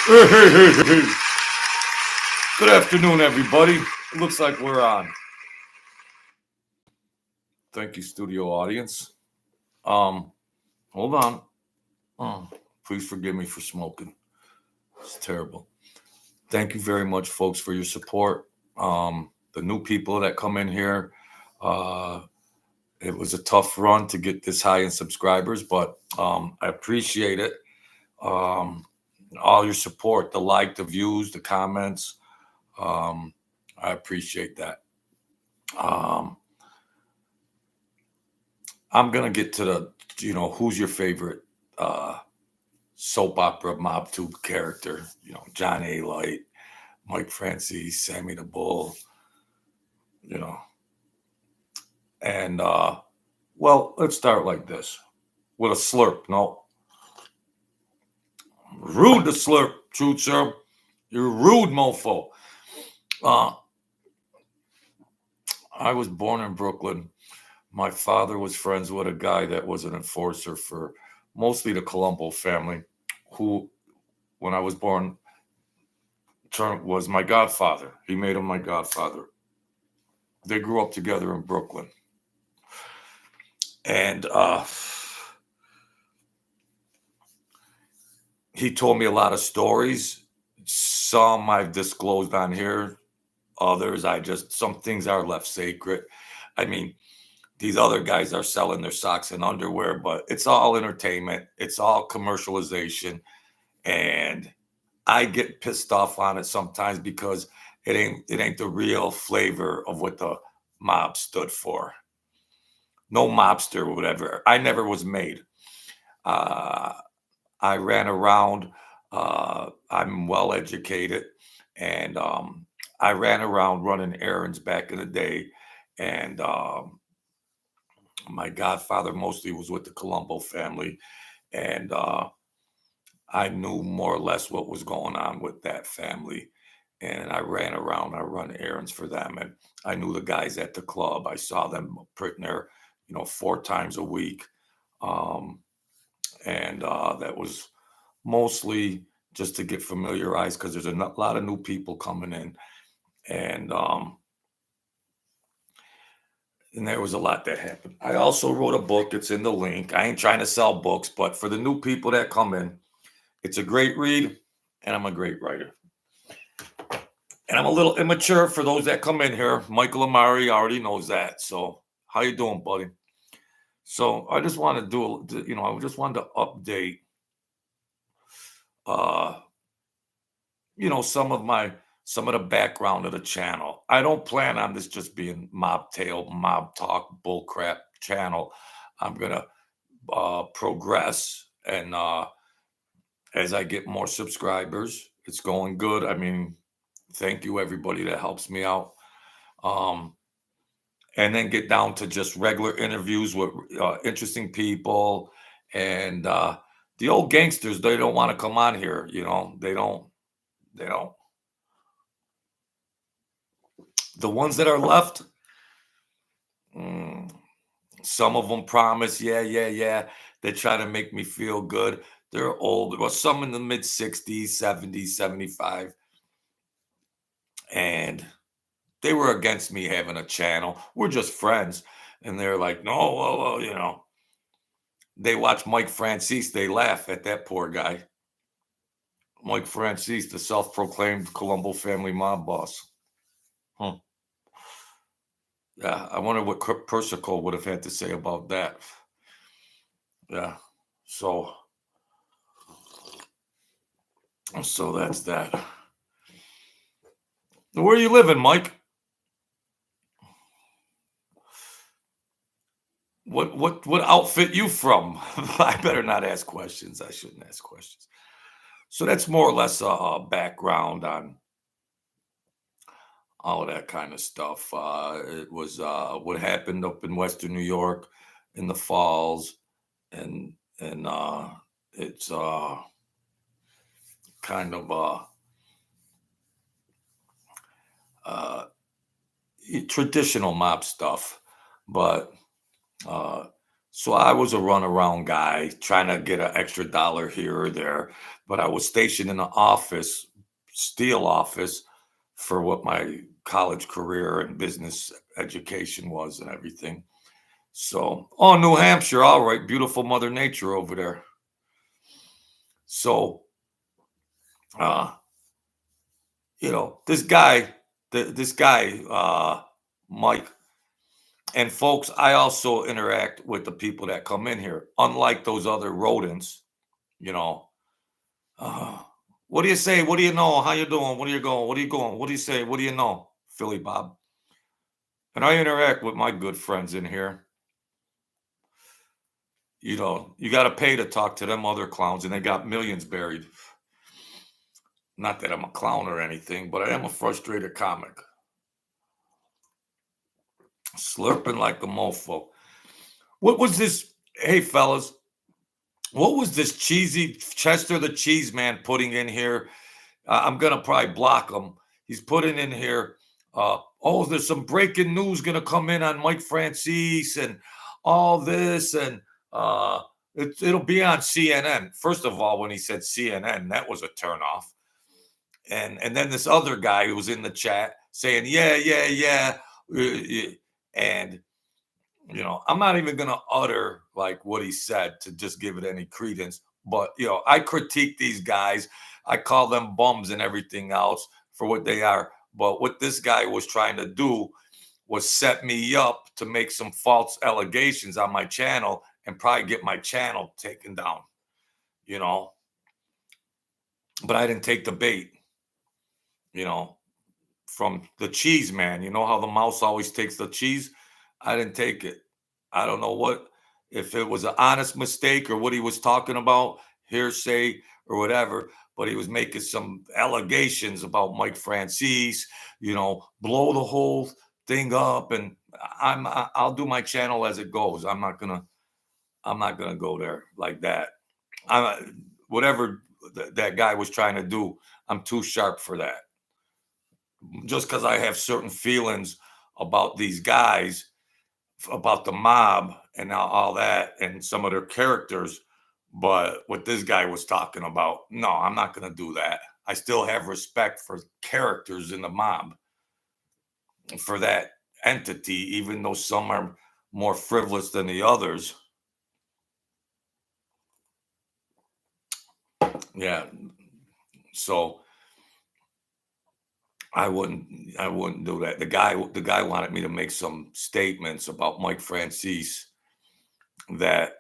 Hey, hey, hey, hey, hey. Good afternoon, everybody. It looks like we're on. Thank you, studio audience. Um, Hold on. Oh, please forgive me for smoking. It's terrible. Thank you very much, folks, for your support. The new people that come in here. Uh, it was a tough run to get this high in subscribers, but I appreciate it. Um, all your support, the like, the views, the comments. Um, I appreciate that. Um, I'm gonna get to who's your favorite uh, soap opera mob tube character? John Alite, Mike Franzese, Sammy the Bull. You know, and well, let's start like this with a slurp. No, rude to slurp, truth sir. You're a rude, mofo. Uh, I was born in Brooklyn. My father was friends with a guy that was an enforcer for mostly the Colombo family, who, when I was born, was my godfather. He made him my godfather. They grew up together in Brooklyn, and he told me a lot of stories. Some I've disclosed on here. Others some things are left sacred. I mean, these other guys are selling their socks and underwear, but it's all entertainment. It's all commercialization, and I get pissed off on it sometimes because it ain't the real flavor of what the mob stood for. No mobster or whatever. I never was made. Uh, I ran around. I'm well educated, and I ran around running errands back in the day. And my godfather mostly was with the Colombo family, and I knew more or less what was going on with that family. And I ran around. I run errands for them, and I knew the guys at the club. I saw them pretty near, 4 times a week. Um, and that was mostly just to get familiarized because there's a lot of new people coming in, and there was a lot that happened. I also wrote a book. It's in the link. I ain't trying to sell books, but for the new people that come in, it's a great read, and I'm a great writer. And I'm a little immature for those that come in here. Michael Amari already knows that. So how you doing, buddy? So I just want to I just wanted to update uh some of the background of the channel. I don't plan on this just being mob tail, mob talk, bullcrap channel. I'm gonna progress, and as I get more subscribers, it's going good. I mean, thank you everybody that helps me out. Um, and then get down to just regular interviews with interesting people, and the old gangsters. They don't want to come on here. They don't. They don't. The ones that are left, mm, some of them promise, yeah, yeah, yeah. They try to make me feel good. They're old. Well, some in the mid 60s, 70s, 75. And they were against me having a channel. We're just friends. And they're like, no, well, they watch Mike Franzese. They laugh at that poor guy. Mike Franzese, the self proclaimed Colombo family mob boss. Huh. Yeah, I wonder what Persico would have had to say about that. Yeah. So that's that. Where are you living, Mike? What outfit you from? I better not ask questions. I shouldn't ask questions. So that's more or less a background on all of that kind of stuff. It was what happened up in Western New York in the falls, and it's kind of uh, traditional mob stuff, but uh, so I was a runaround guy trying to get an extra dollar here or there. but I was stationed in the office, steel office, for what my college career and business education was and everything. So, oh, New Hampshire, all right, beautiful Mother Nature over there. So, uh, this guy, this guy, Mike, and folks, I also interact with the people that come in here, unlike those other rodents, you know. Uh, what do you say? What do you know? How you doing? What are you going? What are you going? What do you say? What do you know? Philly Bob. And I interact with my good friends in here. You got to pay to talk to them other clowns, and they got millions buried. Not that I'm a clown or anything, but I am a frustrated comic. Slurping like a mofo. What was this? Hey, fellas, what was this cheesy Chester the Cheese Man putting in here? I'm gonna probably block him. He's putting in here. Oh, there's some breaking news gonna come in on Mike Franzese and all this, and it'll be on CNN. First of all, when he said CNN, that was a turnoff. And then this other guy who was in the chat saying, yeah, yeah, yeah, and I'm not even going to utter like what he said to just give it any credence. But, I critique these guys. I call them bums and everything else for what they are. But what this guy was trying to do was set me up to make some false allegations on my channel and probably get my channel taken down, But I didn't take the bait, from the cheese man. You know how the mouse always takes the cheese? I didn't take it. I don't know if it was an honest mistake or what he was talking about, hearsay or whatever, but he was making some allegations about Mike Franzese, blow the whole thing up. And I'll do my channel as it goes. I'm not gonna go there like that. Whatever that guy was trying to do, I'm too sharp for that. Just because I have certain feelings about these guys, about the mob and all that, and some of their characters. But what this guy was talking about, no, I'm not going to do that. I still have respect for characters in the mob, for that entity, even though some are more frivolous than the others. Yeah. So I wouldn't do that. The guy wanted me to make some statements about Mike Franzese that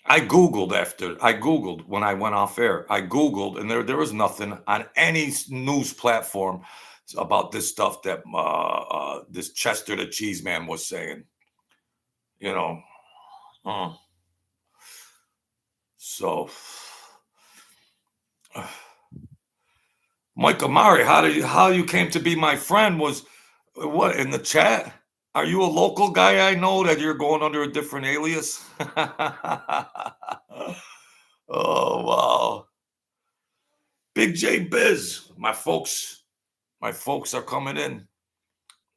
I Googled when I went off air. I Googled, and there was nothing on any news platform about this stuff that this Chester the Cheese Man was saying. You know, uh, so Mike Amari, how you came to be my friend was what in the chat? Are you a local guy I know that you're going under a different alias? Oh wow. Big J Biz, my folks are coming in.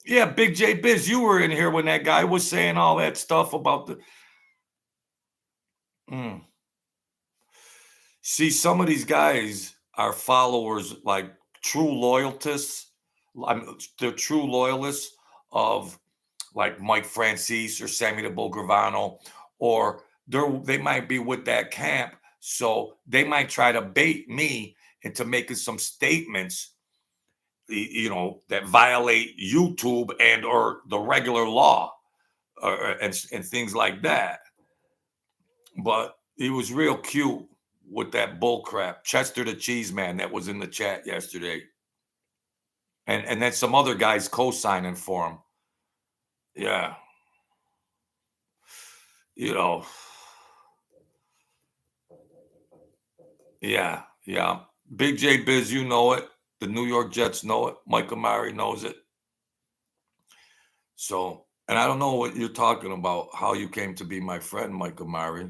Yeah, Big J Biz, you were in here when that guy was saying all that stuff about the. See, some of these guys are followers, like true loyalists. They're true loyalists of like Mike Franzese or Sammy the Bull Gravano, or they might be with that camp. So they might try to bait me into making some statements, that violate YouTube and or the regular law, and things like that. But he was real cute with that bull crap. Chester the Cheese Man that was in the chat yesterday. And then some other guys co-signing for him. Yeah. Yeah, yeah. Big J Biz, you know it. The New York Jets know it. Mike Amari knows it. So, and I don't know what you're talking about, how you came to be my friend, Mike Amari.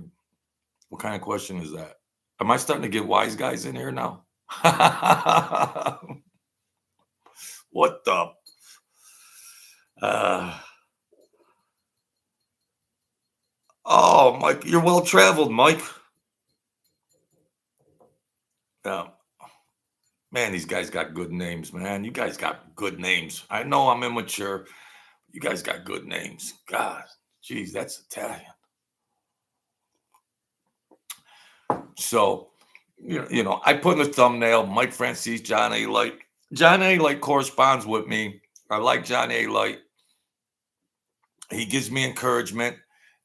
What kind of question is that? Am I starting to get wise guys in here now? What the? Oh, Mike, you're well traveled, Mike. Yeah. Man, these guys got good names, man. You guys got good names. I know I'm immature. You guys got good names. God, geez, that's Italian. So, I put in the thumbnail, Mike Franzese, John A. Light. John A. Light corresponds with me. I like John A. Light. He gives me encouragement,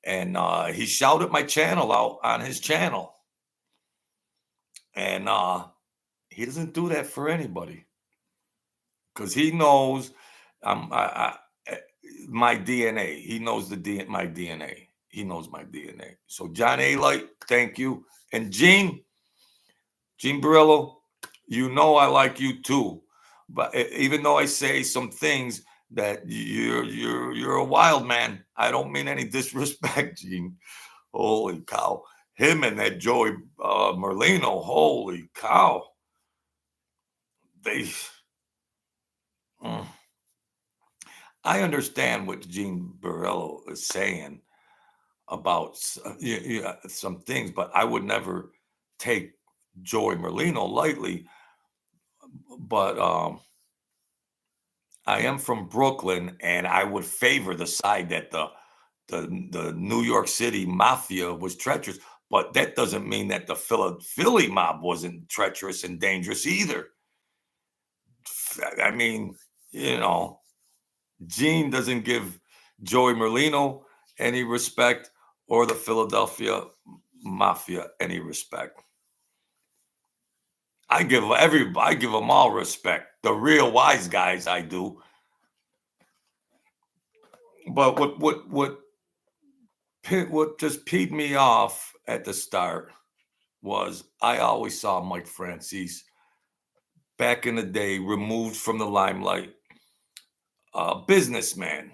and he shouted my channel out on his channel. And he doesn't do that for anybody because he knows I- my DNA. He knows my DNA. He knows my DNA. So John A. Light, thank you. And Gene Barillo, I like you too. But even though I say some things that you're a wild man, I don't mean any disrespect, Gene. Holy cow. Him and that Joey Merlino, holy cow. They mm. I understand what Gene Barillo is saying about some things, but I would never take Joey Merlino lightly. But I am from Brooklyn, and I would favor the side that the New York City mafia was treacherous. But that doesn't mean that the Philly mob wasn't treacherous and dangerous either. I mean, Gene doesn't give Joey Merlino any respect or the Philadelphia mafia any respect. I give them all respect. The real wise guys, I do. But what just peed me off at the start was I always saw Mike Franzese back in the day removed from the limelight, businessman,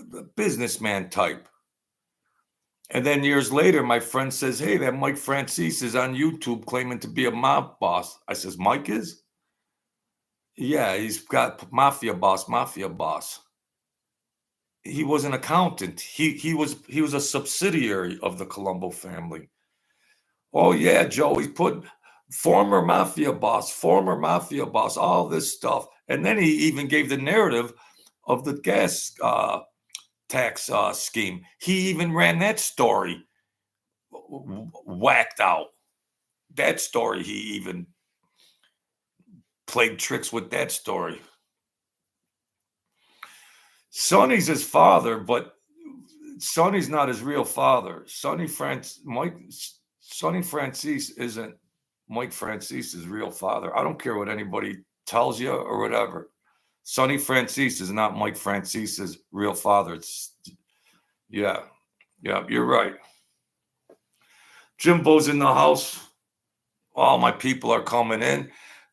the businessman type. And then years later, my friend says, "Hey, that Mike Franzese is on YouTube claiming to be a mob boss." I says, "Mike is?" "Yeah, he's got mafia boss, mafia boss." He was an accountant. He was a subsidiary of the Colombo family. Oh yeah, Joe, he put former mafia boss, all this stuff. And then he even gave the narrative of the gas tax scheme. He even ran that story whacked out. That story, he even played tricks with that story. Sonny's his father, but Sonny's not his real father. Sonny Franzese isn't Mike Francese's real father. I don't care what anybody tells you or whatever. Sonny Franzese is not Mike Francese's real father. Yeah, you're right. Jimbo's in the house. All my people are coming in.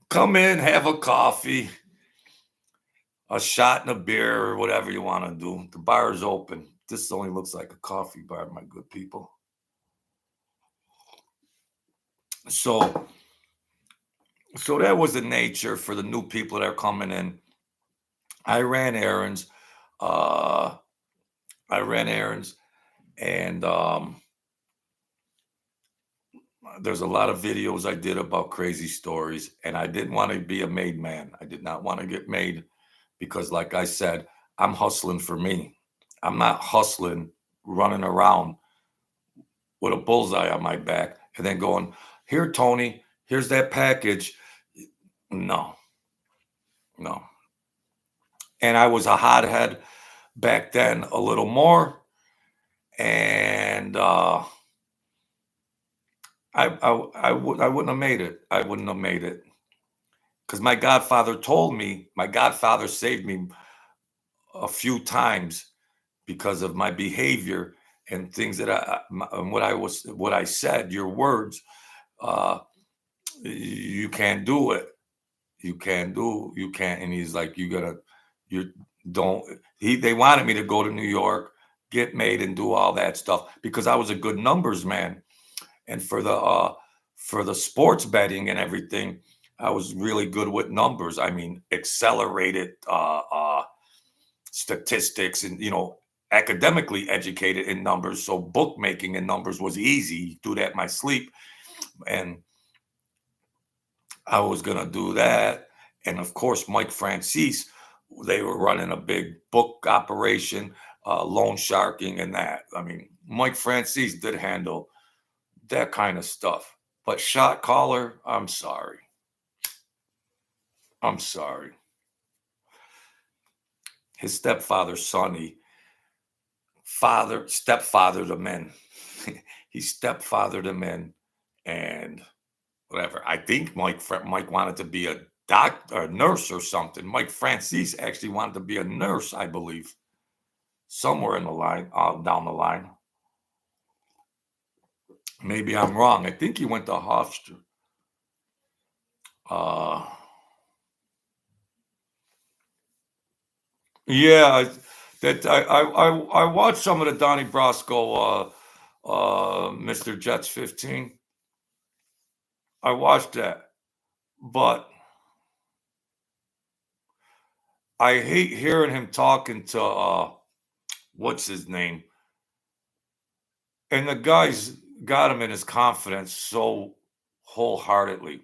Come in, have a coffee, a shot and a beer, or whatever you want to do. The bar is open. This only looks like a coffee bar, my good people. So that was the nature for the new people that are coming in. I ran errands. Uh, and there's a lot of videos I did about crazy stories, and I didn't want to be a made man. I did not want to get made because, like I said, I'm hustling for me. I'm not hustling, running around with a bullseye on my back and then going, "Here, Tony, here's that package." No, no. And I was a hothead back then, a little more, and I wouldn't have made it. I wouldn't have made it because my godfather saved me a few times because of my behavior and things that what I said, your words. Uh, you can't do it. You can't. And he's like, you don't. They wanted me to go to New York, get made, and do all that stuff because I was a good numbers man. And for the sports betting and everything, I was really good with numbers. I mean, accelerated statistics and academically educated in numbers. So bookmaking in numbers was easy. Do that in my sleep. And I was gonna do that, and of course, Mike Franzese, they were running a big book operation, loan sharking, and that. I mean, Mike Franzese did handle that kind of stuff, but shot caller, I'm sorry. I'm sorry. His stepfather, Sonny, stepfather to men. He stepfathered him in, and whatever. I think Mike wanted to be a doctor, a nurse, or something. Mike Franzese actually wanted to be a nurse, I believe, somewhere in the line, down the line. Maybe I'm wrong. I think he went to Hofstra. Yeah, I watched some of the Donnie Brasco, Mr. Jets 15. I watched that, but I hate hearing him talking to what's his name, and the guy's got him in his confidence so wholeheartedly.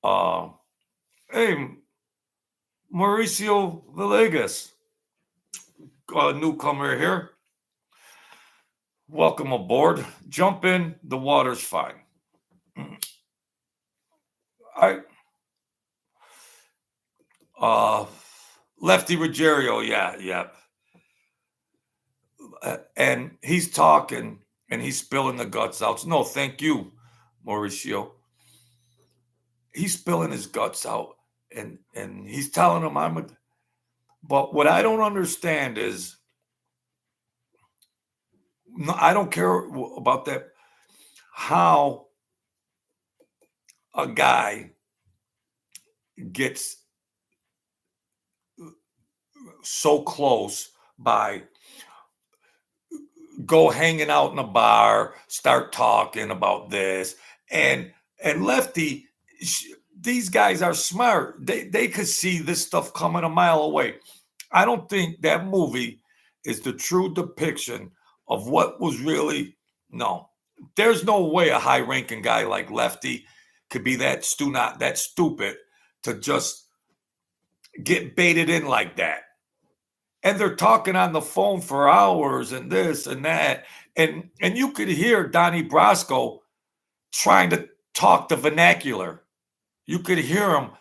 Uh, hey, Mauricio Villegas, newcomer here. Welcome aboard. Jump in. The water's fine. Lefty Ruggiano, yeah. And he's talking and he's spilling the guts out. No, thank you, Mauricio. He's spilling his guts out and he's telling him but what I don't understand is, no, I don't care about that. How a guy gets so close by go hanging out in a bar, start talking about this, and Lefty, these guys are smart. They could see this stuff coming a mile away. I don't think that movie is the true depiction of what was really. No, there's no way a high-ranking guy like Lefty could be that stupid to just get baited in like that. And they're talking on the phone for hours and this and that. And you could hear Donnie Brasco trying to talk the vernacular. You could hear him,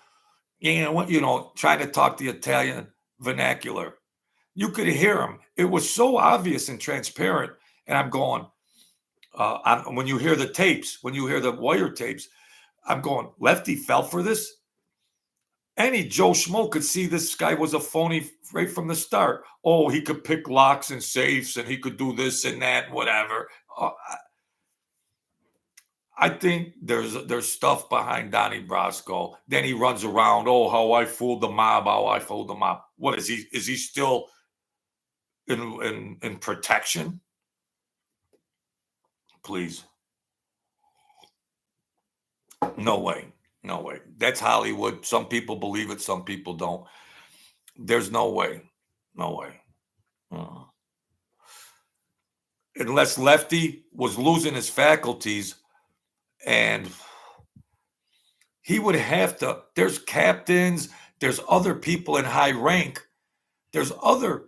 trying to talk the Italian vernacular. You could hear him. It was so obvious and transparent. And I'm going, when you hear the tapes, when you hear the wire tapes, I'm going, Lefty fell for this? Any Joe Schmo could see this guy was a phony right from the start. Oh, he could pick locks and safes and he could do this and that, whatever. I think there's stuff behind Donnie Brasco. Then he runs around, oh, how I fooled the mob, What is he? Is he still in protection? Please. No way. That's Hollywood. Some people believe it, some people don't. There's no way. Unless Lefty was losing his faculties, and he would have to. There's captains, there's other people in high rank, there's other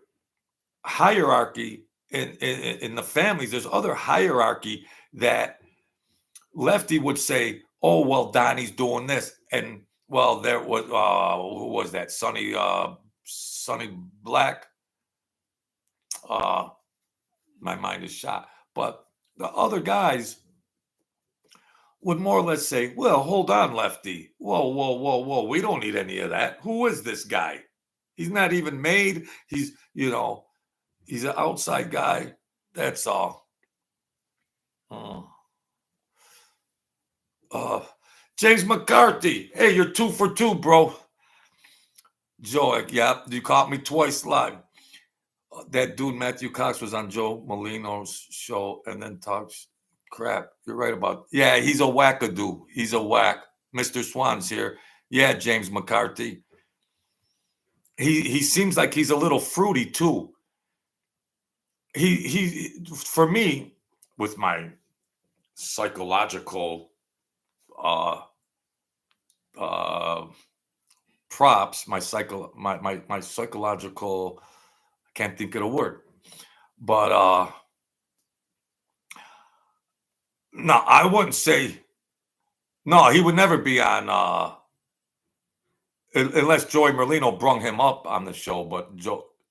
hierarchy in the families. There's other hierarchy that Lefty would say, oh, well, Donnie's doing this. And well, there was who was that? Sonny Black. My mind is shot. But the other guys would more or less say, well, hold on, Lefty. Whoa. We don't need any of that. Who is this guy? He's not even made. He's an outside guy. That's all. James McCarthy. Hey, you're 2 for 2, bro. Joe, yeah, you caught me twice live. That dude, Matthew Cox, was on Joe Molino's show and then talks crap. You're right about. Yeah, he's a wackadoo. He's a whack. Mr. Swan's here. Yeah, James McCarthy. He seems like he's a little fruity too. He for me, with my psychological props, my psychological, I can't think of the word, but no, I wouldn't say, no, he would never be on unless Joey Merlino brung him up on the show, but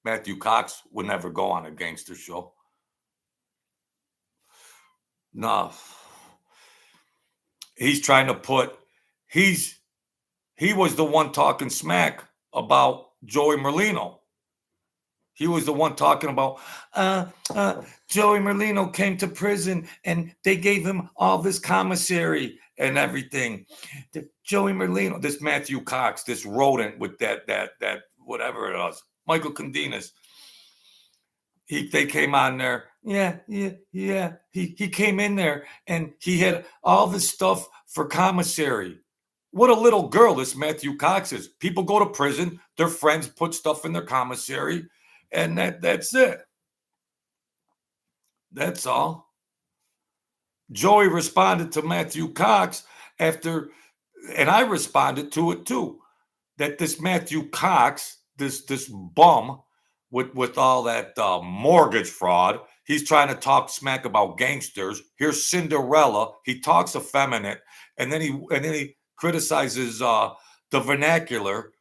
Matthew Cox would never go on a gangster show. No. He's trying to put, he was the one talking smack about Joey Merlino. He was the one talking about Joey Merlino came to prison and they gave him all this commissary and everything. Joey Merlino, this Matthew Cox, this rodent with that whatever it was, Michael Condinas. They came on there. Yeah. He came in there and he had all this stuff for commissary. What a little girl this Matthew Cox is. People go to prison, their friends put stuff in their commissary, and that's it. That's all. Joey responded to Matthew Cox after, and I responded to it too, that this Matthew Cox, this bum with all that mortgage fraud, he's trying to talk smack about gangsters. Here's Cinderella. He talks effeminate, and then he criticizes the vernacular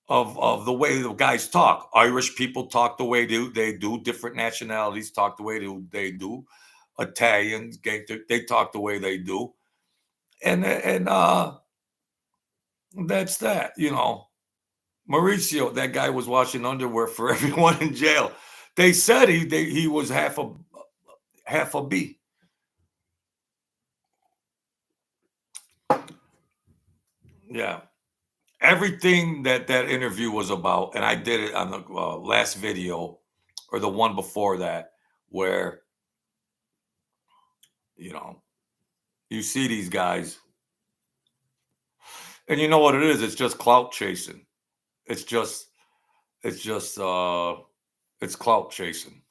of the way the guys talk. Irish people talk the way they do. Different nationalities talk the way they do. Italians, they talk the way they do. And that's that, you know. Mauricio, that guy was washing underwear for everyone in jail. They said he was half a B. Yeah. Everything that interview was about, and I did it on the last video or the one before that, where, you know, you see these guys, and you know what it is? It's just clout chasing. It's clout chasing.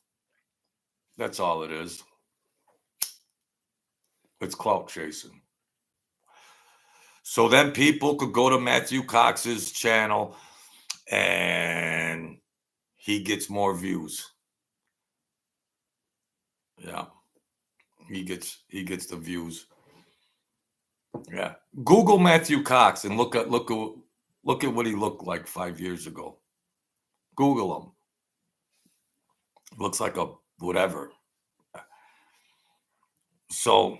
That's all it is. It's clout chasing. So then people could go to Matthew Cox's channel and he gets more views. Yeah. He gets the views. Yeah. Google Matthew Cox and look at what he looked like 5 years ago. Google him. Looks like a whatever. So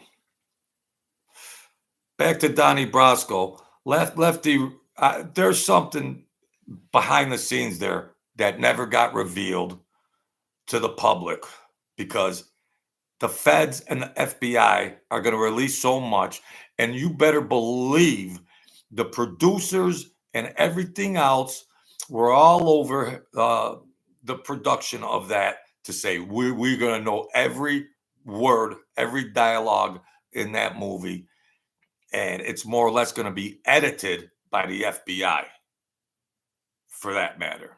back to Donnie Brasco. Lefty, there's something behind the scenes there that never got revealed to the public because the feds and the FBI are going to release so much, and you better believe the producers and everything else were all over the production of that to say we're going to know every word, every dialogue in that movie, and it's more or less going to be edited by the FBI, for that matter,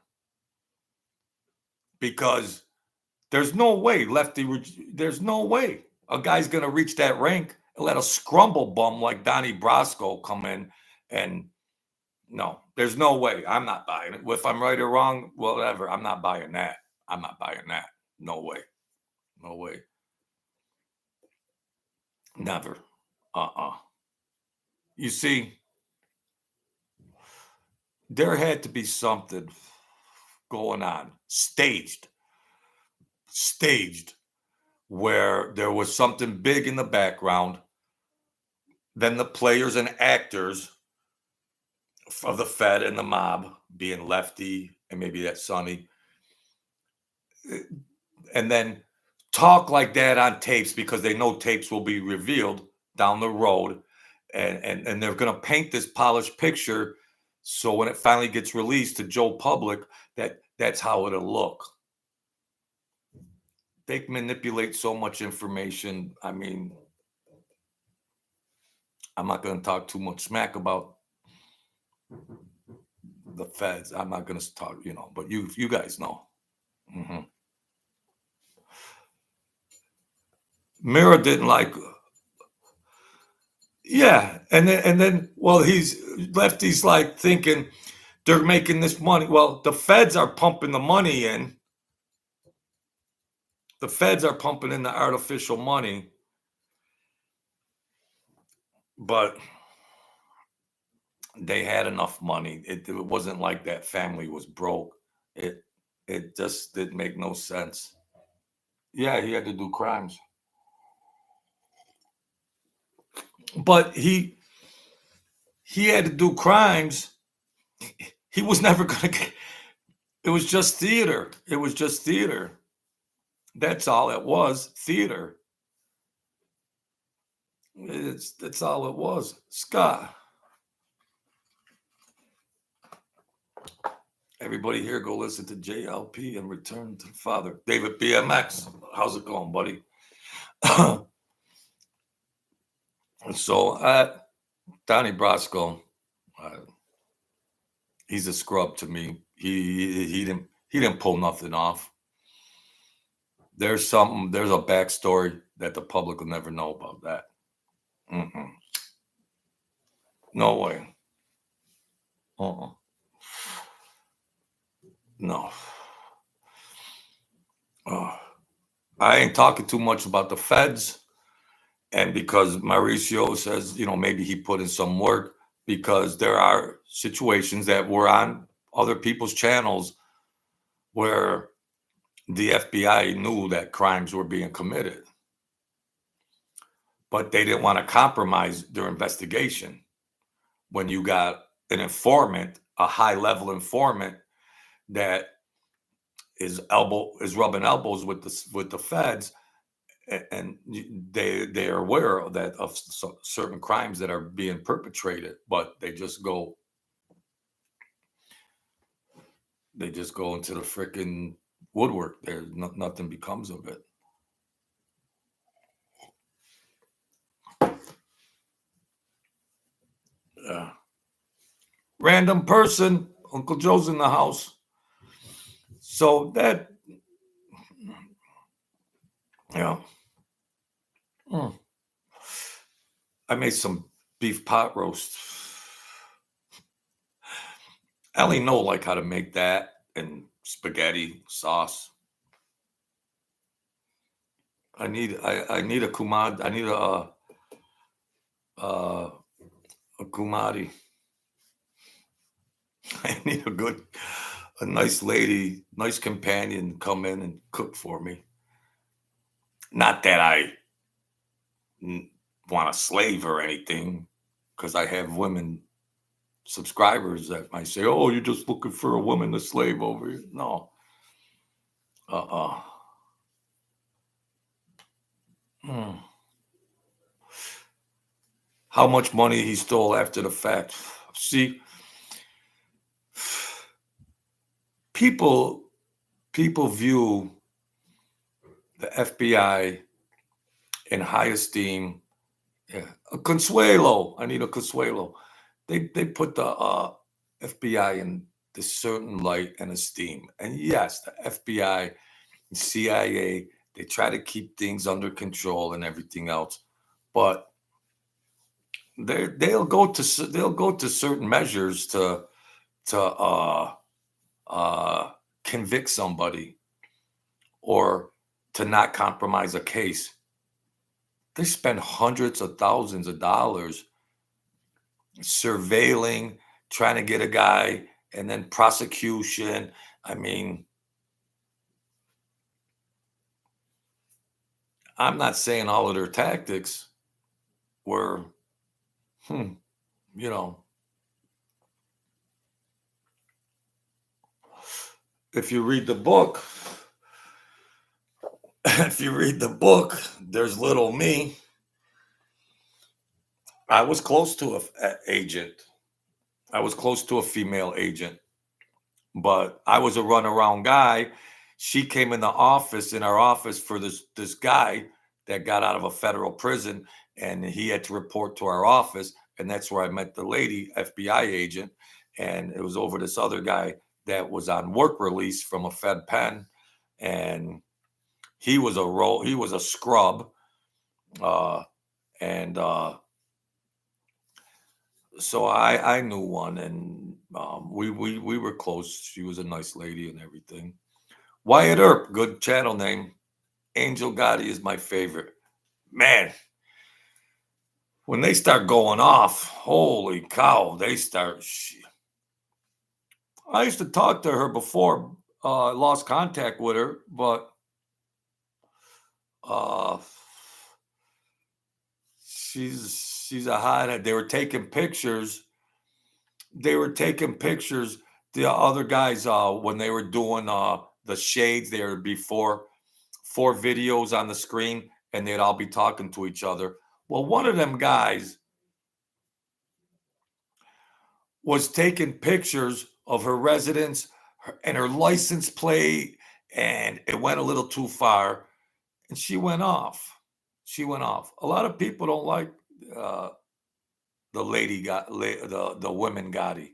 because there's no way there's no way a guy's going to reach that rank and let a scrumble bum like Donnie Brasco come in. And no, there's no way. I'm not buying it. If I'm right or wrong, whatever, I'm not buying that. I'm not buying that. No way. No way. Never. You see, there had to be something going on, staged, where there was something big in the background. Then the players and actors of the Fed and the mob, being Lefty and maybe that Sonny, and then talk like that on tapes because they know tapes will be revealed down the road, and they're going to paint this polished picture so when it finally gets released to Joe public, that's how it'll look. They manipulate so much information. I mean, I'm not going to talk too much smack about the feds. I'm not going to talk, but you guys know. Mm-hmm. Mira didn't like, Yeah, and then well, he's left. He's like thinking they're making this money. Well, the feds are pumping the money in. The feds are pumping in the artificial money, but they had enough money. It wasn't like that family was broke. It it just didn't make no sense. Yeah, he had to do crimes, but he had to do crimes. He was never gonna get. It was just theater. It was just theater. That's all it was. Theater. That's all it was. Scott. Everybody here, go listen to JLP and Return to the Father. David BMX, how's it going, buddy? So, Donnie Brasco, uh, he's a scrub to me. He didn't pull nothing off. There's a backstory that the public will never know about that. Mm-mm. No way. Uh-uh. No. I ain't talking too much about the feds. And because Mauricio says, maybe he put in some work, because there are situations that were on other people's channels where the FBI knew that crimes were being committed, but they didn't want to compromise their investigation. When you got an informant, a high level informant that is rubbing elbows with the feds, and they are aware of that, of certain crimes that are being perpetrated, but they just go into the freaking woodwork. There's nothing becomes of it. Yeah. Random person, Uncle Joe's in the house. So that, yeah. I made some beef pot roast. I only know like how to make that and spaghetti sauce. I need a kumad. I need a kumadi. I need a nice lady, nice companion to come in and cook for me. Not that I want a slave or anything, because I have women subscribers that might say, "Oh, you're just looking for a woman to slave over here." No. Hmm. How much money he stole after the fact? See, people view the FBI in high esteem. Yeah, a consuelo. I need a consuelo. They put the FBI in this certain light and esteem. And yes, the FBI and CIA, they try to keep things under control and everything else, but they'll go to certain measures to convict somebody or to not compromise a case. They spend hundreds of thousands of dollars surveilling, trying to get a guy, and then prosecution. I mean, I'm not saying all of their tactics were, you know, if you read the book, there's little me. I was close to a agent. I was close to a female agent, but I was a runaround guy. She came in our office for this guy that got out of a federal prison, and he had to report to our office, and that's where I met the lady FBI agent, and it was over this other guy that was on work release from a Fed pen, and he was a scrub, and So I knew one, and we were close. She was a nice lady and everything. Wyatt Earp, good channel name. Angel Gotti is my favorite. Man, when they start going off, holy cow, they start. I used to talk to her before. I lost contact with her, but uh, she's a hothead. They were taking pictures. They were taking pictures. The other guys, when they were doing the shades, there would be four videos on the screen, and they'd all be talking to each other. Well, one of them guys was taking pictures of her residence and her license plate, and it went a little too far, and she went off. She went off. A lot of people don't like uh, the lady got the women Gotti.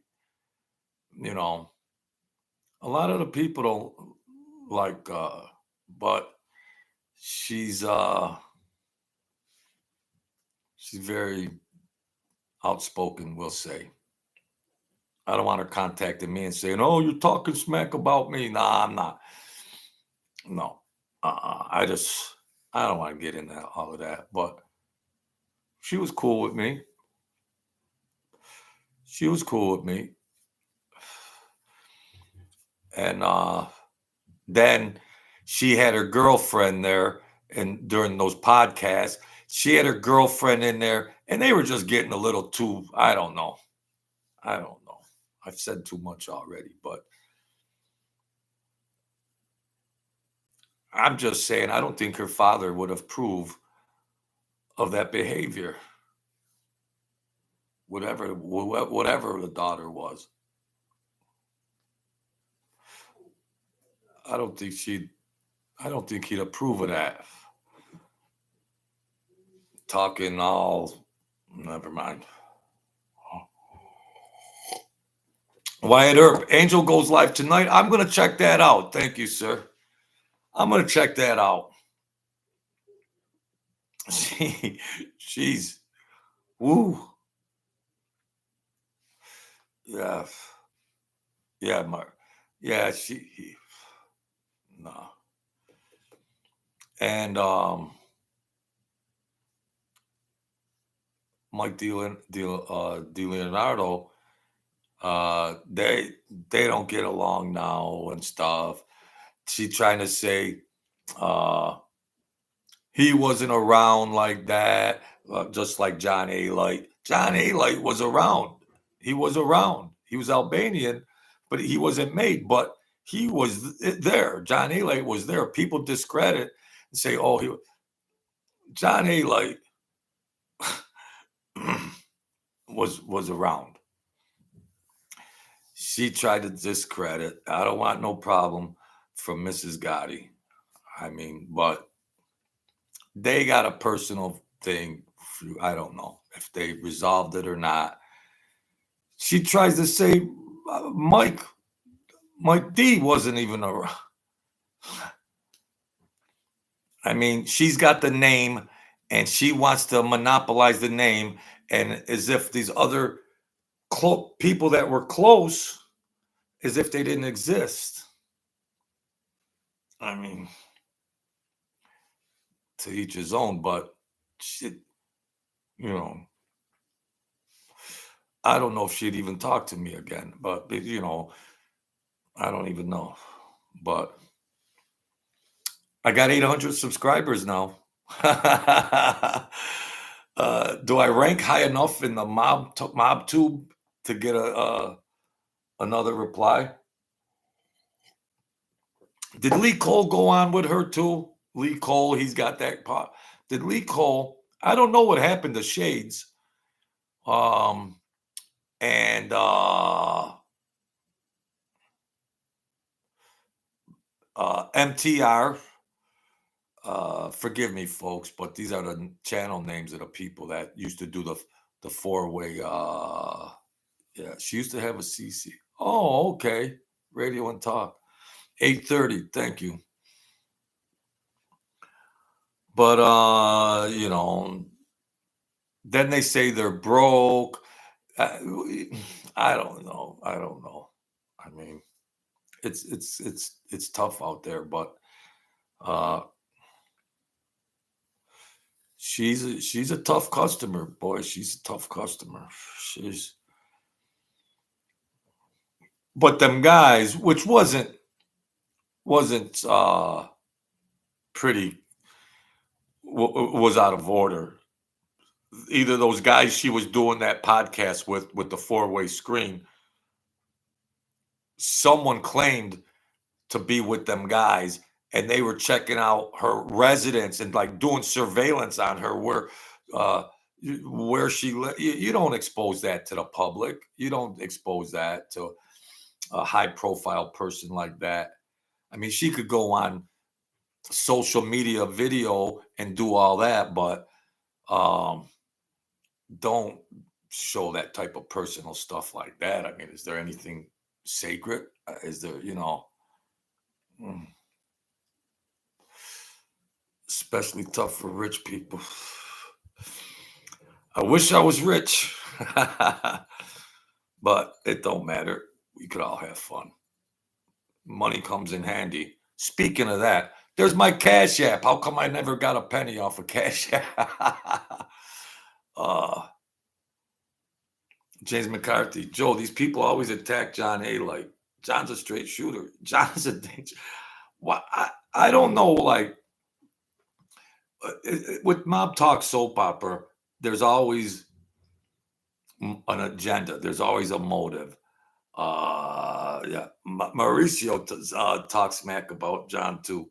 You know, a lot of the people don't like, but she's she's very outspoken. We'll say. I don't want her contacting me and saying, "Oh, you're talking smack about me." Nah, I'm not. No, I don't want to get into all of that. But she was cool with me. She was cool with me, and then she had her girlfriend there, and during those podcasts, she had her girlfriend in there, and they were just getting a little too. I don't know. I don't know. I've said too much already, but I'm just saying I don't think her father would approve of that behavior, whatever the daughter was. I don't think she'd. I don't think he'd approve of that. Talking all. Never mind. Wyatt Earp, Angel goes live tonight. I'm going to check that out. Thank you, sir. I'm going to check that out. She's, woo. Yeah. Yeah, Mark. Yeah, no. And Mike DiLeonardo, they don't get along now and stuff. She trying to say uh, he wasn't around like that, just like John A. Light. John A. Light was around. He was around. He was Albanian, but he wasn't made. But he was there. John A. Light was there. People discredit and say, "Oh, John A. Light was around." She tried to discredit. I don't want no problem from Mrs. Gotti. I mean, but they got a personal thing. I don't know if they resolved it or not. She tries to say Mike D wasn't even around. I mean, she's got the name and she wants to monopolize the name, and as if these other people that were close, as if they didn't exist. I mean, to each his own, but she, you know, I don't know if she'd even talk to me again, but I don't even know. But I got 800 subscribers now. Do I rank high enough in the mob tube to get another reply? Did Lee Cole go on with her too? Lee Cole, he's got that pot. Did Lee Cole? I don't know what happened to Shades. And MTR. Forgive me, folks, but these are the channel names of the people that used to do the four-way. Yeah, she used to have a CC. Oh, okay. Radio and Talk. 8:30. Thank you. But then they say they're broke. I don't know. I don't know. I mean, it's tough out there, but uh, she's a tough customer, boy. She's a tough customer. She's but them guys, which wasn't pretty was out of order. Either those guys she was doing that podcast with the four-way screen, someone claimed to be with them guys and they were checking out her residence and like doing surveillance on her uh where she you don't expose that to the public. You don't expose that to a high profile person like that. I mean, she could go on social media video and do all that, but um don't show that type of personal stuff like that. I mean, is there anything sacred? Is there, mm, especially tough for rich people. I wish I was rich, but it don't matter. We could all have fun. Money comes in handy. Speaking of that, there's my Cash App. How come I never got a penny off of Cash App? uh, James McCarthy, Joe, these people always attack John A. Like John's a straight shooter. John's a danger. Well, I don't know. Like with Mob Talk soap opera, there's always an agenda. There's always a motive. Yeah, Mauricio talks smack about John too.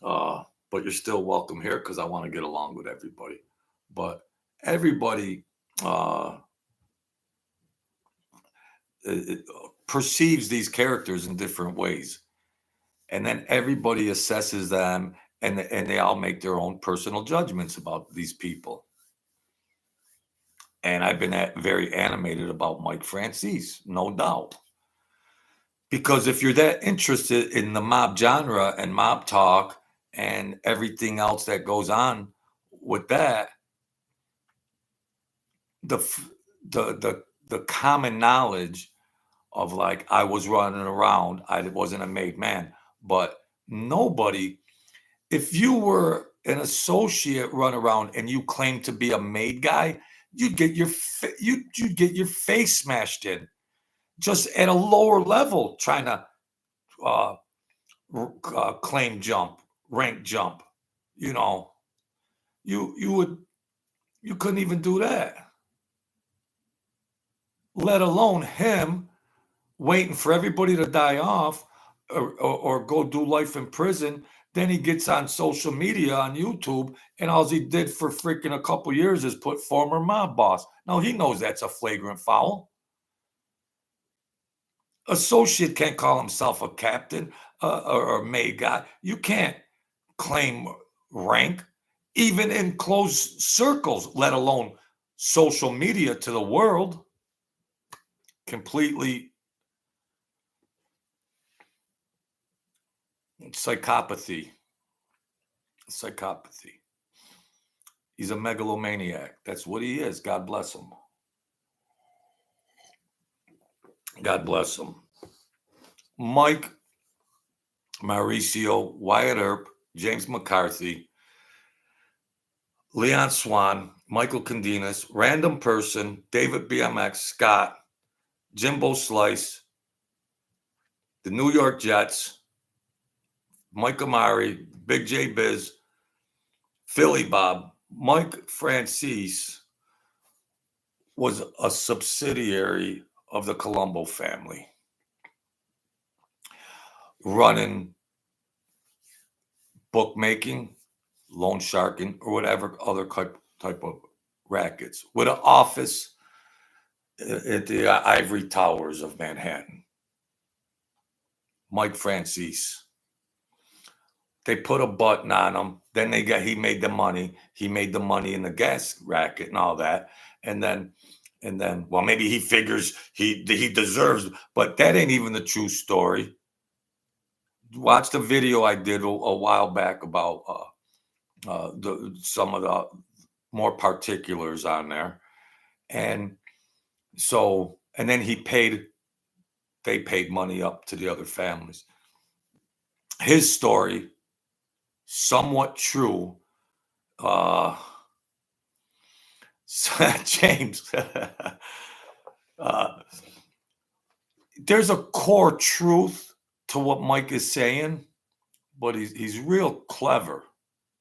But you're still welcome here because I want to get along with everybody. But everybody it perceives these characters in different ways, and then everybody assesses them, and they all make their own personal judgments about these people. And I've been very animated about Mike Franzese, no doubt. Because if you're that interested in the mob genre and mob talk and everything else that goes on with that, the common knowledge of like I was running around, I wasn't a made man, but nobody. If you were an associate run around and you claimed to be a made guy, you'd get you'd get your face smashed in, just at a lower level, trying to uh, claim jump, rank jump. You know, you couldn't even do that. Let alone him waiting for everybody to die off or go do life in prison. Then he gets on social media on YouTube, and all he did for freaking a couple years is put former mob boss. Now he knows that's a flagrant foul. Associate can't call himself a captain or a made guy. You can't claim rank, even in closed circles, let alone social media to the world. Completely psychopathy. Psychopathy. He's a megalomaniac. That's what he is. God bless him. God bless him. Mike, Mauricio, Wyatt Earp, James McCarthy, Leon Swan, Michael Condinas, Random Person, David BMX, Scott, Jimbo Slice, the New York Jets, Mike Amari, Big J Biz, Philly Bob, Mike Franzese was a subsidiary of the Colombo family, running bookmaking, loan sharking, or whatever other type of rackets, with an office at the Ivory Towers of Manhattan. Mike Franzese. They put a button on him. Then he made the money. He made the money in the gas racket and all that. And then, well, maybe he figures he deserves, but that ain't even the true story. Watch the video I did a while back about some of the more particulars on there. And So, and then they paid money up to the other families. His story, somewhat true. James, uh, there's a core truth to what Mike is saying, but he's real clever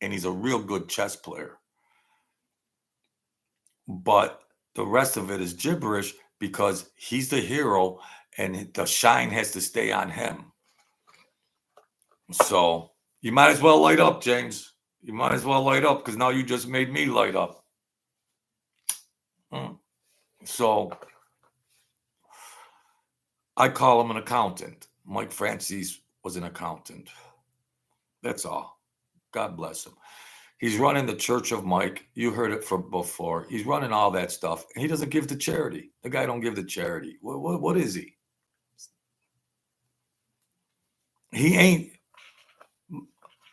and he's a real good chess player. But the rest of it is gibberish because he's the hero and the shine has to stay on him. So you might as well light up, James. You might as well light up because now you just made me light up. So I call him an accountant. Mike Franzese was an accountant. That's all. God bless him. He's running the Church of Mike. You heard it from before. He's running all that stuff. And he doesn't give to charity. The guy don't give to charity. What is he? He ain't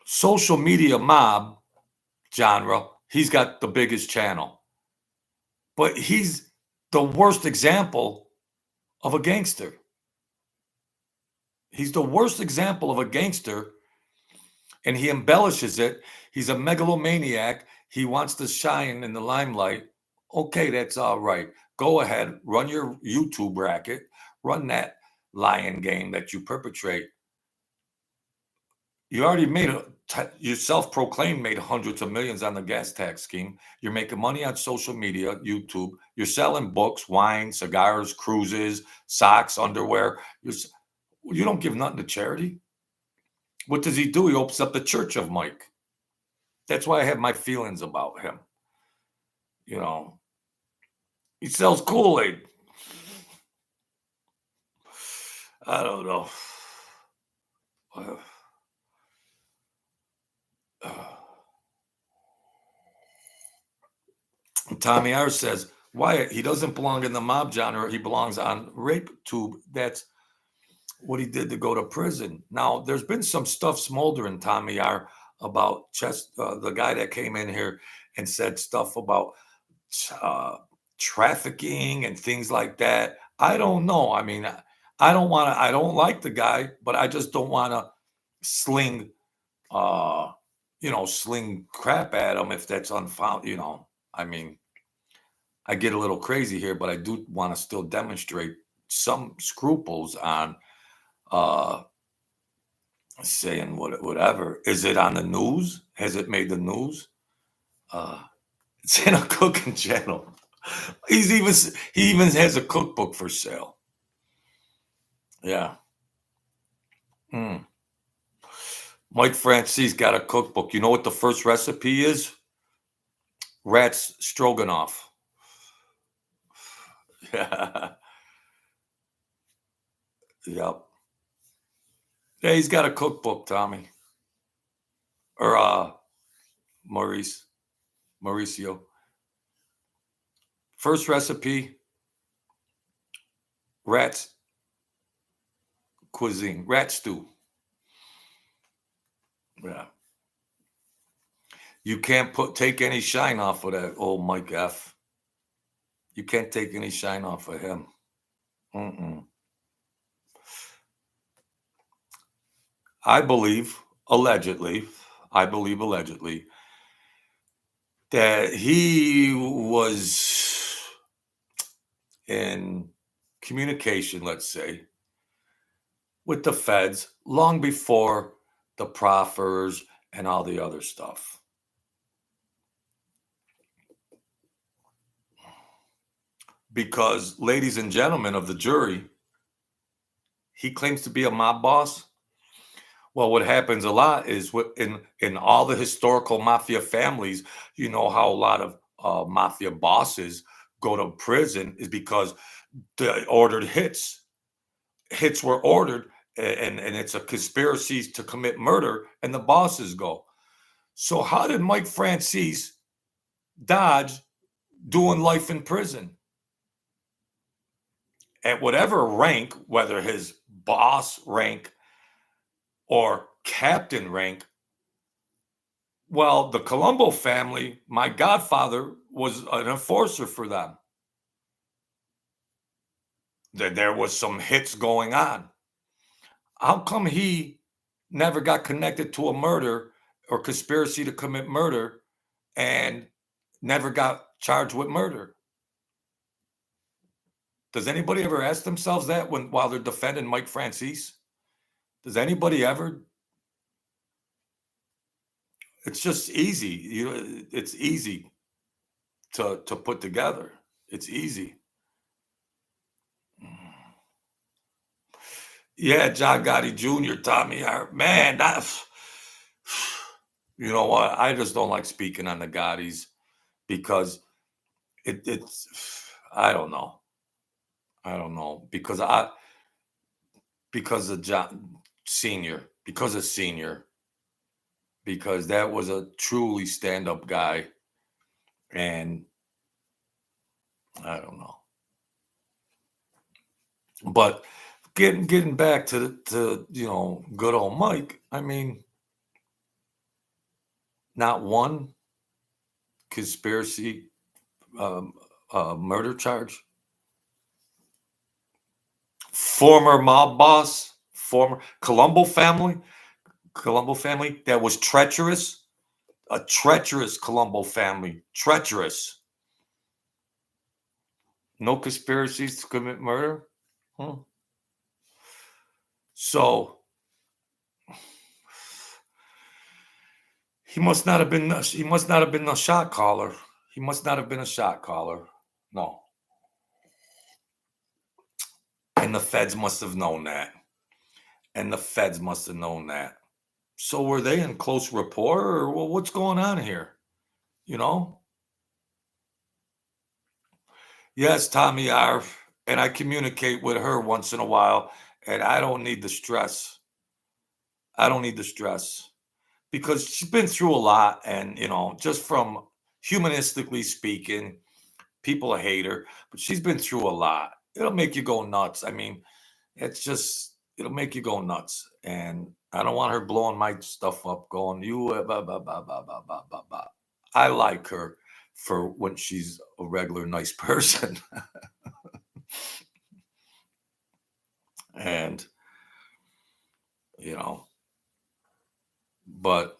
social media mob genre. He's got the biggest channel. But he's the worst example of a gangster. He's the worst example of a gangster, and he embellishes it. He's a megalomaniac. He wants to shine in the limelight. Okay, that's all right. Go ahead, run your YouTube racket, run that lying game that you perpetrate. You already you self-proclaimed made hundreds of millions on the gas tax scheme. You're making money on social media, YouTube. You're selling books, wine, cigars, cruises, socks, underwear. You don't give nothing to charity. What does he do? He opens up the Church of Mike. That's why I have my feelings about him. You know, he sells Kool-Aid. I don't know. Tommy R says, Wyatt, he doesn't belong in the mob genre. He belongs on RapeTube. That's what he did to go to prison. Now, there's been some stuff smoldering, Tommy R, about the guy that came in here and said stuff about trafficking and things like that. I don't know. I mean, I don't like the guy, but I just don't want to sling, sling crap at him if that's unfound, I mean, I get a little crazy here, but I do want to still demonstrate some scruples on saying whatever. Is it on the news? Has it made the news? It's in a cooking channel. He even has a cookbook for sale. Yeah. Mike Franzese got a cookbook. You know what the first recipe is? Rats stroganoff. Yeah. Yep. Yeah, he's got a cookbook, Tommy. Or Mauricio. First recipe, rats cuisine, rat stew. Yeah. You can't take any shine off of that old Mike F. You can't take any shine off of him. I believe, allegedly, that he was in communication, let's say, with the feds long before the proffers and all the other stuff. Because, ladies and gentlemen of the jury, he claims to be a mob boss. Well, what happens a lot is in all the historical mafia families, you know how a lot of mafia bosses go to prison is because the ordered hits were ordered and it's a conspiracy to commit murder and the bosses go. So how did Mike Franzese dodge doing life in prison? At whatever rank, whether his boss rank or captain rank, well, the Colombo family, my godfather was an enforcer for them. there was some hits going on. How come he never got connected to a murder or conspiracy to commit murder and never got charged with murder? Does anybody ever ask themselves that while they're defending Mike Franzese? Does anybody ever? It's just easy. It's easy to put together. It's easy. Yeah, John Gotti Jr., Tommy Hart. Man, you know what? I just don't like speaking on the Gottis because it's I don't know. I don't know because of John Senior, because that was a truly stand-up guy, and I don't know. But getting back to good old Mike. I mean, not one conspiracy murder charge. Former mob boss, former Colombo family that was treacherous. A treacherous Colombo family, treacherous. No conspiracies to commit murder. So he must not have been a shot caller. He must not have been a shot caller. No. And the feds must have known that. So were they in close rapport, or what's going on here? Yes, Tommy R. And I communicate with her once in a while, and I don't need the stress. Because she's been through a lot, and just from humanistically speaking, people hate her, but she's been through a lot. It'll make you go nuts. I mean, it'll make you go nuts, and I don't want her blowing my stuff up, going you blah, blah, blah, blah, blah, blah, blah, blah. I like her for when she's a regular nice person. And but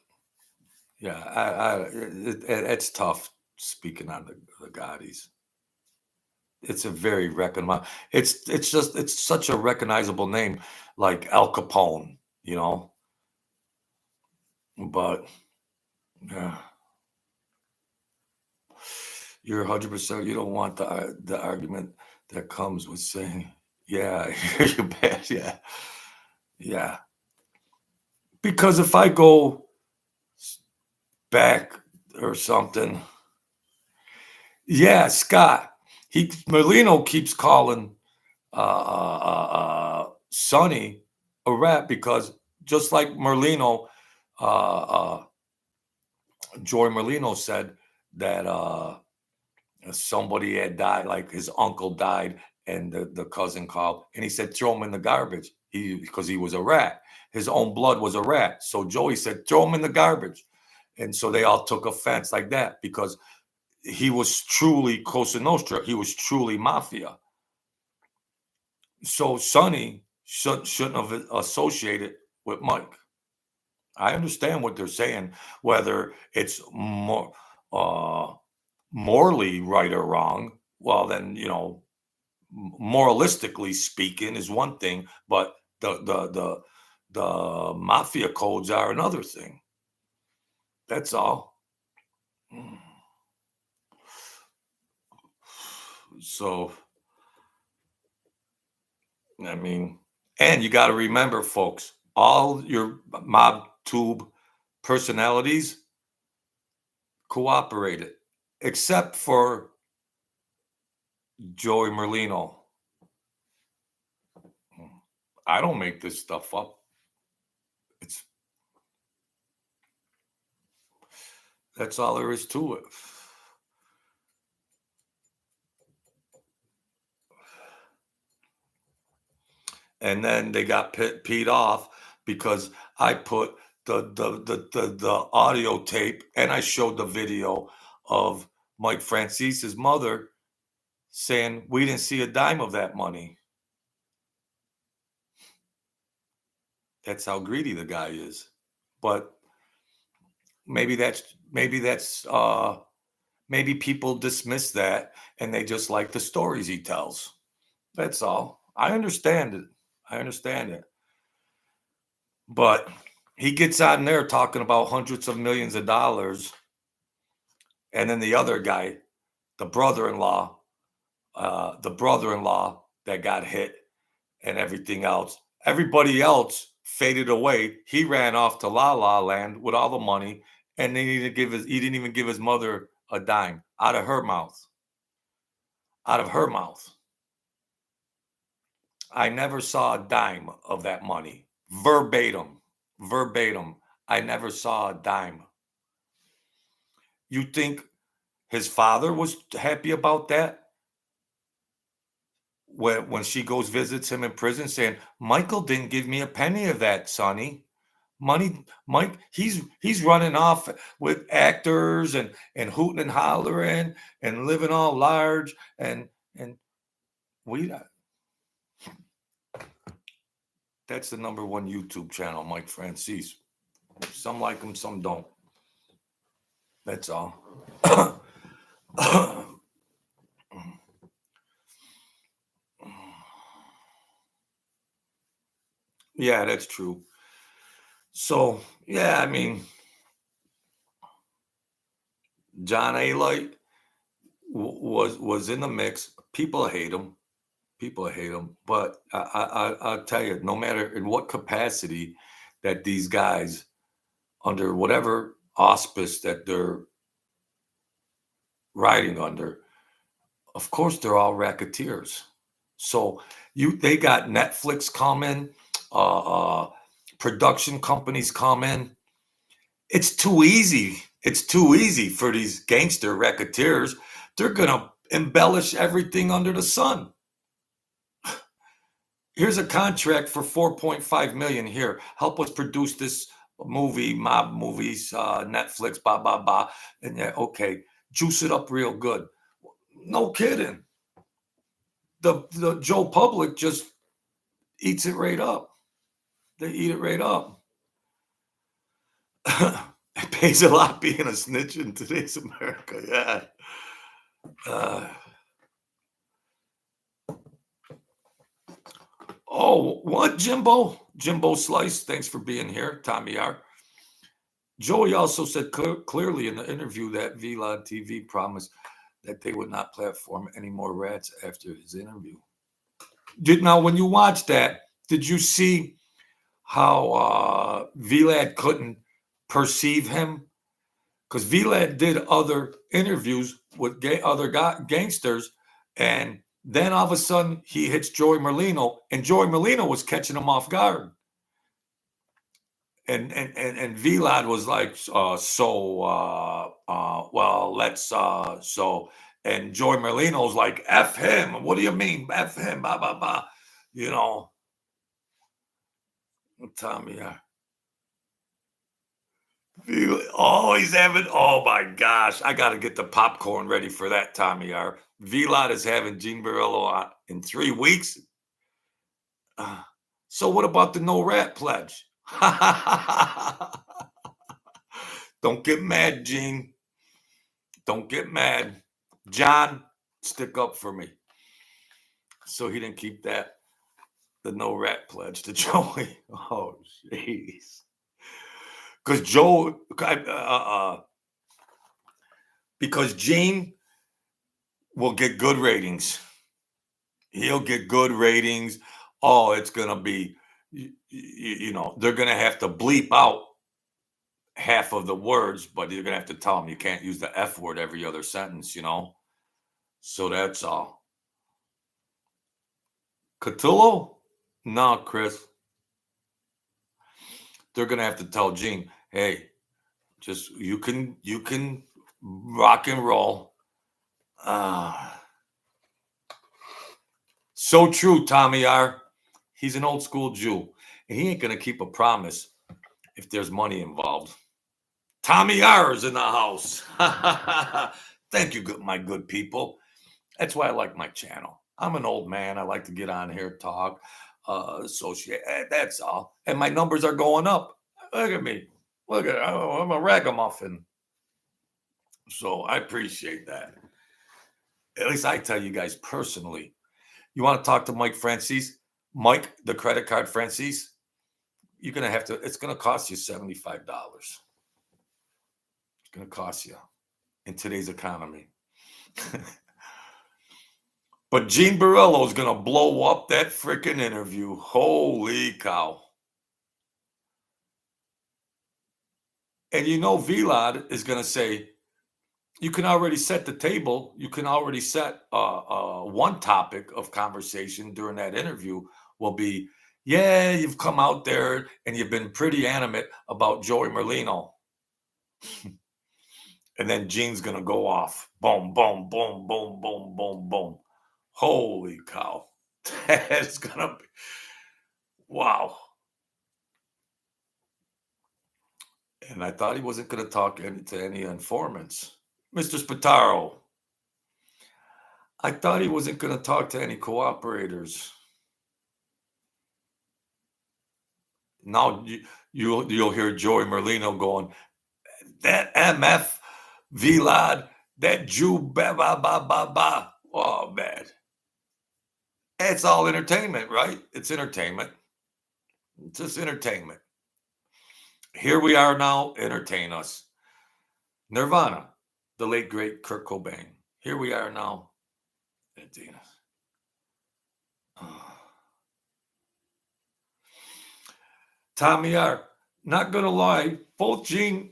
yeah, it's tough speaking on the Gaudis. It's a very recognizable. It's such a recognizable name, like Al Capone, But yeah, you're 100%. You don't want the argument that comes with saying, "Yeah, you're bad." Yeah, yeah. Because if I go back or something, yeah, Scott. Merlino keeps calling Sonny a rat because just like Merlino, Joy Merlino said that somebody had died, like his uncle died, and the cousin called, and he said, throw him in the garbage. Because he was a rat. His own blood was a rat. So Joey said, throw him in the garbage. And so they all took offense like that because he was truly Cosa Nostra. He was truly mafia. So Sonny shouldn't have associated with Mike. I understand what they're saying, whether it's more morally right or wrong. Well, then moralistically speaking is one thing, but the mafia codes are another thing. That's all. So, I mean, and you got to remember, folks, all your mob tube personalities cooperated, except for Joey Merlino. I don't make this stuff up. That's all there is to it. And then they got peed off because I put the audio tape and I showed the video of Mike Francese's mother saying we didn't see a dime of that money. That's how greedy the guy is. But maybe maybe people dismiss that and they just like the stories he tells. That's all. I understand it. I understand it. But he gets on there talking about hundreds of millions of dollars. And then the other guy, the brother-in-law, that got hit and everything else. Everybody else faded away. He ran off to La La Land with all the money, and he didn't even give his mother a dime out of her mouth. Out of her mouth. I never saw a dime of that money. Verbatim. I never saw a dime. You think his father was happy about that? When she goes visits him in prison saying, Michael didn't give me a penny of that, Sonny. Mike, he's running off with actors and hooting and hollering and living all large and we that's the #1 YouTube channel, Mike Franzese. Some like him, some don't. That's all. Yeah, that's true. So, yeah, I mean, John Alite was in the mix. People hate him. But I'll tell you, no matter in what capacity that these guys, under whatever auspice that they're riding under, of course they're all racketeers. So they got Netflix coming, production companies coming. It's too easy. It's too easy for these gangster racketeers. They're gonna embellish everything under the sun. Here's a contract for $4.5 million. Here, help us produce this movie, mob movies, Netflix, blah blah blah. And yeah, okay, juice it up real good. No kidding. The Joe Public just eats it right up. They eat it right up. It pays a lot being a snitch in today's America. Yeah. Oh, what, Jimbo? Jimbo Slice, thanks for being here. Tommy R. Joey also said clearly in the interview that VLOD TV promised that they would not platform any more rats after his interview. Now, when you watch that, did you see how VLAD couldn't perceive him? Because VLAD did other interviews with other gangsters, and then all of a sudden he hits Joey Merlino, and Joey Merlino was catching him off guard. And VLAD was like, and Joey Merlino's like, F him. What do you mean? F him, blah, blah, blah. You know, Tommy, he's having, oh my gosh, I got to get the popcorn ready for that, Tommy R. VLOD is having Gene Barillo in 3 weeks. So what about the no rat pledge? Don't get mad, Gene. Don't get mad. John, stick up for me. So he didn't keep the no rat pledge to Joey. Oh, jeez. Because because Gene will get good ratings. He'll get good ratings. Oh, it's going to be, they're going to have to bleep out half of the words, but you're going to have to tell them you can't use the F word every other sentence, So that's all. Catullo? No, Chris. They're going to have to tell Gene, hey, just you can rock and roll. So true, Tommy R. He's an old school Jew, and he ain't going to keep a promise if there's money involved. Tommy R is in the house. Thank you, my good people. That's why I like my channel. I'm an old man. I like to get on here, talk. associate. That's all. And my numbers are going up. Look at me. Look at I'm a ragamuffin. So I appreciate that. At least I tell you guys personally. You want to talk to Mike Franzese? Mike, the credit card Franzese? You're gonna have to. It's gonna cost you $75. It's gonna cost you in today's economy. But Gene Borello is gonna blow up that freaking interview. Holy cow! And you know, Vlad is gonna say, you can already set the table. You can already set one topic of conversation during that interview will be, yeah, you've come out there and you've been pretty animate about Joey Merlino. And then Gene's going to go off. Boom, boom, boom, boom, boom, boom, boom. Holy cow. That's going to be, wow. And I thought he wasn't going to talk to any informants. Mr. Spataro, I thought he wasn't going to talk to any cooperators. Now you'll hear Joey Merlino going, that MF Vlad, that Jew, ba ba ba ba ba. Oh man, it's all entertainment, right? It's entertainment. It's just entertainment. Here we are now. Entertain us. Nirvana, the late great Kurt Cobain. Here we are now. Entertain us. Tommy R. Not gonna lie, both Gene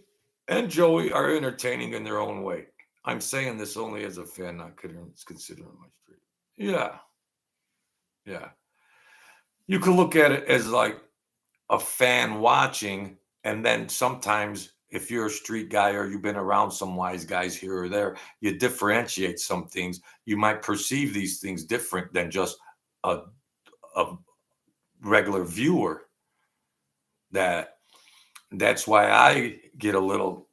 and Joey are entertaining in their own way. I'm saying this only as a fan, not considering my street. Yeah. Yeah. You can look at it as like a fan watching, and then sometimes if you're a street guy or you've been around some wise guys here or there, you differentiate some things. You might perceive these things different than just a regular viewer. That's why I get a little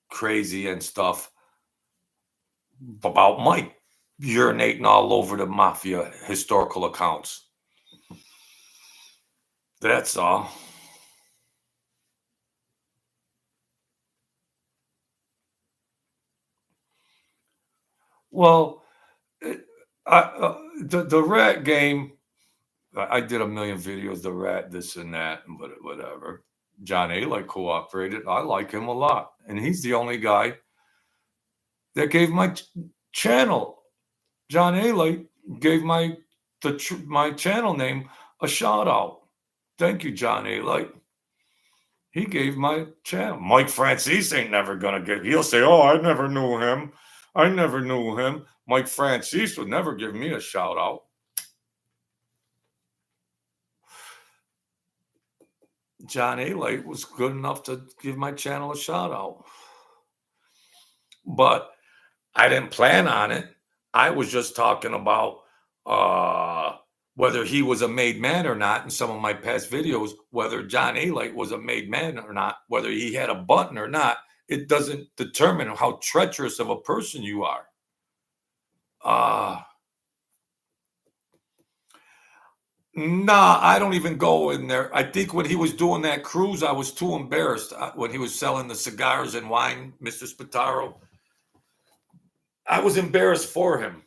crazy and stuff about Mike urinating all over the mafia historical accounts. That's all. Well, the rat game, I did a million videos, the rat, this and that, and whatever. John A. cooperated. I like him a lot. And he's the only guy that gave my channel. John A. gave my channel name a shout out. Thank you, John A. He gave my channel. Mike Franzese ain't never gonna get. He'll say, "Oh, I never knew him. I never knew him." Mike Franzese would never give me a shout out. John A. was good enough to give my channel a shout out. But I didn't plan on it. I was just talking about whether he was a made man or not in some of my past videos, whether John A. was a made man or not, whether he had a button or not. It doesn't determine how treacherous of a person you are. Nah, I don't even go in there. I think when he was doing that cruise, I was too embarrassed when he was selling the cigars and wine, Mr. Spataro. I was embarrassed for him.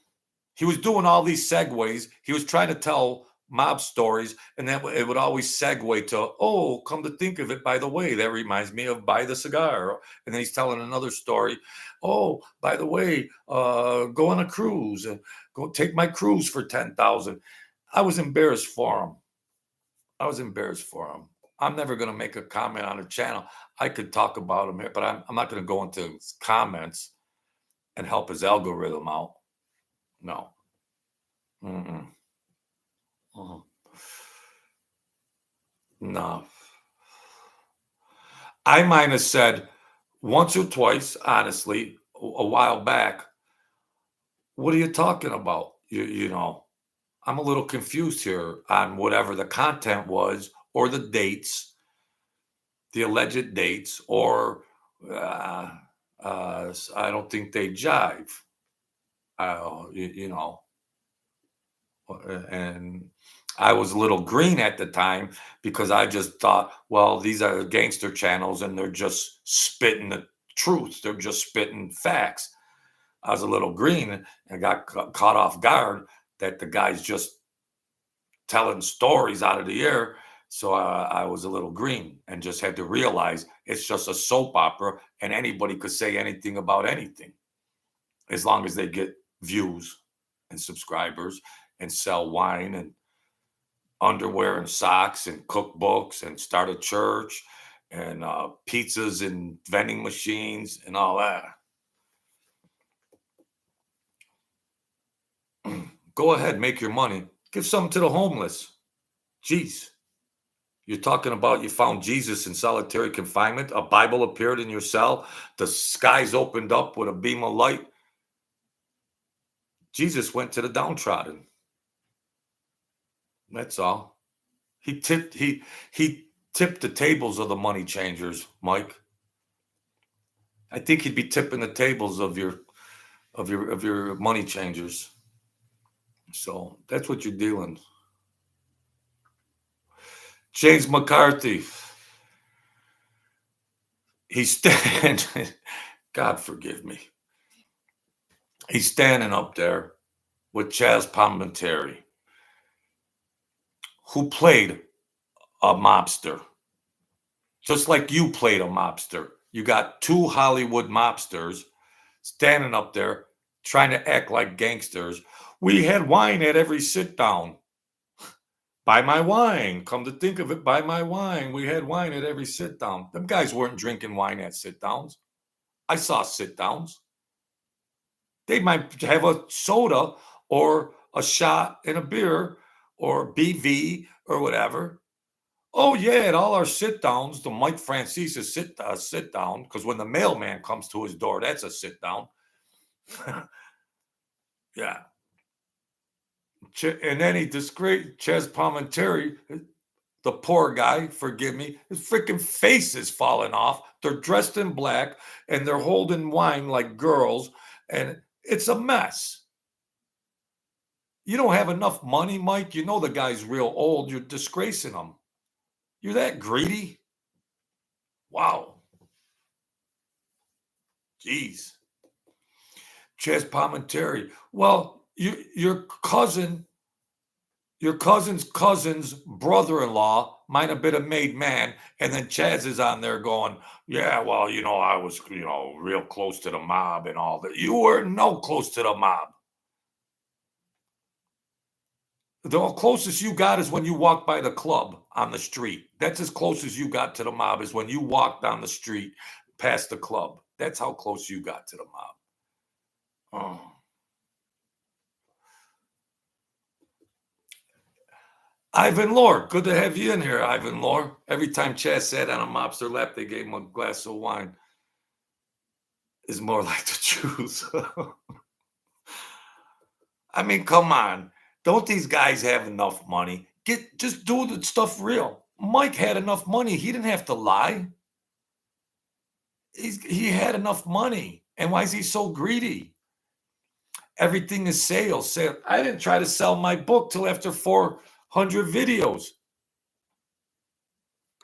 He was doing all these segues. He was trying to tell mob stories, and then it would always segue to, oh, come to think of it, by the way, that reminds me of Buy the Cigar. And then he's telling another story. Oh, by the way, go on a cruise and go take my cruise for $10,000. I was embarrassed for him. I'm never going to make a comment on a channel. I could talk about him here, but I'm not going to go into his comments and help his algorithm out. No. Mm-mm. No. I might have said once or twice, honestly, a while back, what are you talking about? You know, I'm a little confused here on whatever the content was or the dates, the alleged dates, or I don't think they jive. You know, and I was a little green at the time because I just thought, well, these are gangster channels and they're just spitting the truth. They're just spitting facts. I was a little green and got caught off guard that the guy's just telling stories out of the air. So I was a little green and just had to realize it's just a soap opera and anybody could say anything about anything as long as they get views and subscribers and sell wine and underwear and socks and cookbooks and start a church and pizzas and vending machines and all that. Go ahead, make your money. Give something to the homeless. Jeez. You're talking about you found Jesus in solitary confinement. A Bible appeared in your cell. The skies opened up with a beam of light. Jesus went to the downtrodden. That's all. He tipped the tables of the money changers, Mike. I think he'd be tipping the tables of your money changers. So that's what you're dealing. James McCarthy. He's standing. God forgive me. He's standing up there with Chaz Palminteri, who played a mobster, just like you played a mobster. You got two Hollywood mobsters standing up there trying to act like gangsters. We had wine at every sit down. Buy my wine. Come to think of it, buy my wine. We had wine at every sit down. Them guys weren't drinking wine at sit downs. I saw sit downs. They might have a soda or a shot and a beer or BV or whatever. Oh yeah, at all our sit downs, the Mike Franzese sit down, because when the mailman comes to his door, that's a sit down. Yeah. And then he disgraced Chaz Palminteri, the poor guy, forgive me, his freaking face is falling off. They're dressed in black and they're holding wine like girls, and it's a mess. You don't have enough money, Mike. You know the guy's real old. You're disgracing him. You're that greedy? Wow. Jeez. Chaz Palminteri. Well, your cousin's cousin's brother-in-law might have been a made man, and then Chaz is on there going, yeah, well, I was, real close to the mob and all that. You were no close to the mob. The closest you got is when you walked by the club on the street. That's as close as you got to the mob, is when you walked down the street past the club. That's how close you got to the mob. Oh. Ivan Lore, good to have you in here, Ivan Lore. Every time Chaz sat on a mobster lap, they gave him a glass of wine. Is more like the truth. I mean, come on. Don't these guys have enough money? Just do the stuff real. Mike had enough money. He didn't have to lie. He had enough money. And why is he so greedy? Everything is sales. I didn't try to sell my book till after 400 videos.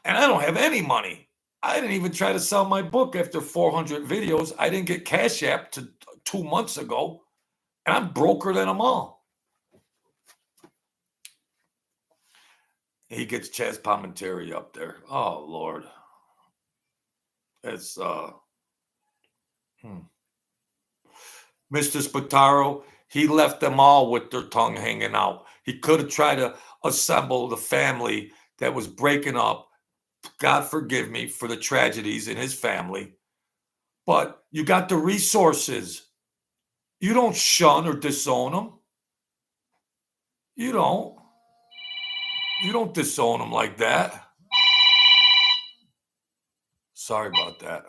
And I don't have any money. I didn't even try to sell my book after 400 videos. I didn't get Cash App to 2 months ago. And I'm broker than them all. He gets Chaz Palminteri up there. Oh, Lord. It's Mr. Spataro, he left them all with their tongue hanging out. He could have tried to assemble the family that was breaking up. God forgive me for the tragedies in his family. But you got the resources. You don't shun or disown them. You don't. You don't disown them like that. Sorry about that.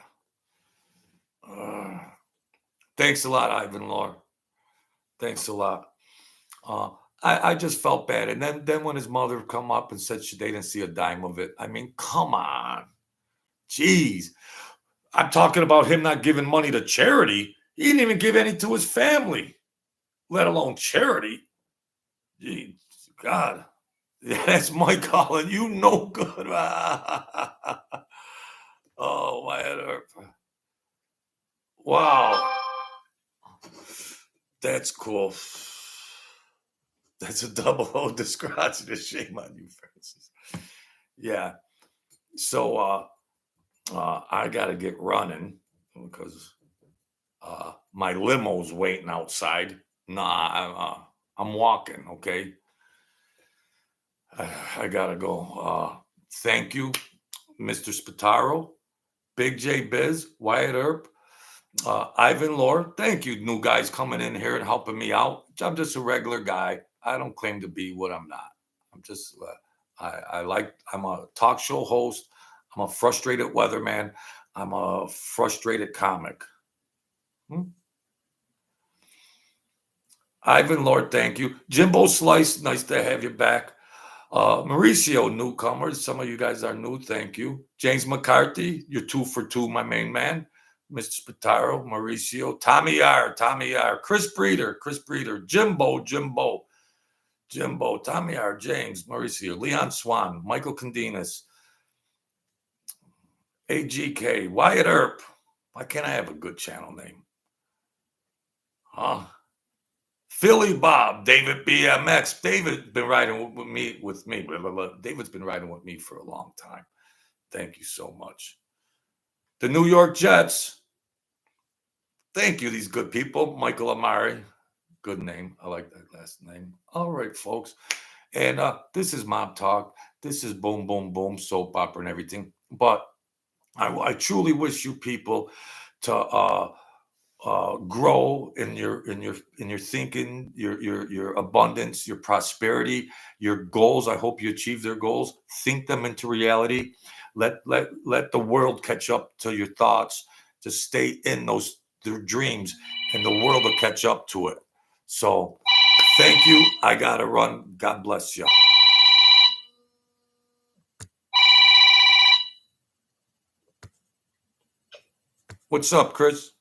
Thanks a lot, Ivan Lore. Thanks a lot. I just felt bad. And then when his mother come up and said they didn't see a dime of it. I mean, come on. Jeez. I'm talking about him not giving money to charity. He didn't even give any to his family, let alone charity. Jeez, God. Yeah, that's Mike Holland. You know good. Oh, my head hurt. Wow. That's cool. That's a double O discretion. Shame on you, Francis. Yeah. So I got to get running because my limo's waiting outside. Nah, I'm walking. Okay. I gotta go. Thank you, Mr. Spataro, Big J Biz, Wyatt Earp, Ivan Lore. Thank you, new guys coming in here and helping me out. I'm just a regular guy. I don't claim to be what I'm not. I'm just, I'm a talk show host. I'm a frustrated weatherman. I'm a frustrated comic. Ivan Lord, thank you. Jimbo Slice, nice to have you back. Mauricio, newcomers. Some of you guys are new. Thank you. James McCarthy, you're 2 for 2, my main man. Mr. Spataro, Mauricio, Tommy R, Chris Breeder, Jimbo, Tommy R, James, Mauricio, Leon Swan, Michael Candinas, AGK, Wyatt Earp. Why can't I have a good channel name? Huh? Philly Bob, David BMX. David's been riding with me. David's been riding with me for a long time. Thank you so much. The New York Jets. Thank you, these good people. Michael Amari. Good name. I like that last name. All right, folks. And this is Mob Talk. This is Boom, Boom, Boom, soap opera and everything. But I truly wish you people to grow in your thinking, your abundance, your prosperity, your goals. I hope you achieve their goals. Think them into reality. Let the world catch up to your thoughts. Just stay in their dreams, and the world will catch up to it. So, thank you. I gotta run. God bless you. What's up, Chris?